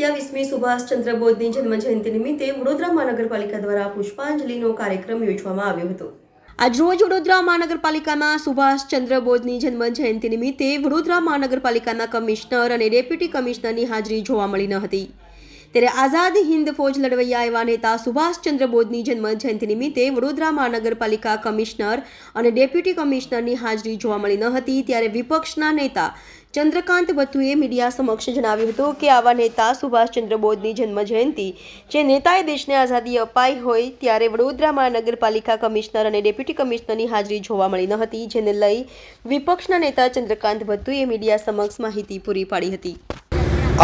27મી સુભાષચંદ્ર બોઝની જન્મજયંતિ નિમિત્તે વડોદરા મહાનગરપાલિકા દ્વારા પુષ્પાંજલિનો કાર્યક્રમ યોજવામાં આવ્યો હતો। આજરોજ વડોદરા મહાનગરપાલિકાના સુભાષચંદ્ર બોઝની જન્મજયંતિ નિમિત્તે વડોદરા મહાનગરપાલિકાના કમિશનર અને ડેપ્યુટી કમિશનરની હાજરી જોવા મળી ન હતી। ત્યારે આઝાદ હિન્દ ફૌજ લડવૈયા એવા નેતા સુભાષચંદ્ર બોઝની જન્મજયંતિ નિમિત્તે વડોદરા મહાનગરપાલિકા કમિશનર અને ડેપ્યુટી કમિશનરની હાજરી જોવા મળી ન હતી। ત્યારે વિપક્ષના નેતા ચંદ્રકાંત બથુએ મીડિયા સમક્ષ જણાવ્યું હતું કે આવા નેતા સુભાષચંદ્ર બોઝની જન્મજયંતિ જે નેતાએ દેશને આઝાદી અપાઈ હોય ત્યારે વડોદરા મહાનગરપાલિકા કમિશનર અને ડેપ્યુટી કમિશનરની હાજરી જોવા મળી ન હતી, જેને લઈ વિપક્ષના નેતા ચંદ્રકાંત બથુએ મીડિયા સમક્ષ માહિતી પૂરી પાડી હતી।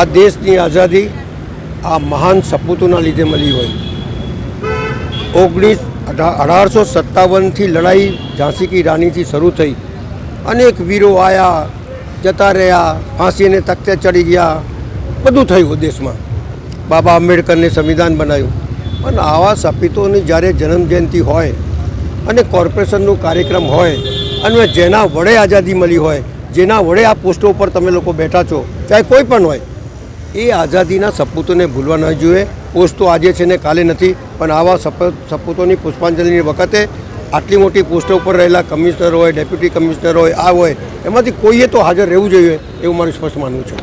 આ દેશની આઝાદી આ મહાન સપૂતોના લીધે મળી હોય। 1857થી લડાઈ ઝાંસી કી રાણીથી શરૂ થઈ, અનેક વીરો આવ્યા જતા રહ્યા, ફાંસીને તખ્તે ચડી ગયા, બધું થયું દેશમાં। બાબા આંબેડકરને સંવિધાન બનાવ્યું, પણ આવા સપૂતોની જ્યારે જન્મજયંતિ હોય અને કોર્પોરેશનનો કાર્યક્રમ હોય અને જેના વડે આઝાદી મળી હોય, જેના વડે આ પોસ્ટો ઉપર તમે લોકો બેઠા છો, ચાહે કોઈ પણ હોય, એ આઝાદીના સપૂતોને ભૂલવા ન જોઈએ। પોસ્ટો આજે છે ને કાલે નથી, પણ આવા સપૂતોની પુષ્પાંજલિની વખતે આટલી મોટી પોસ્ટો ઉપર રહેલા કમિશનર હોય, ડેપ્યુટી કમિશનર હોય, આ હોય, એમાંથી કોઈએ તો હાજર રહેવું જોઈએ એવું મારું સ્પષ્ટ માનવું છે।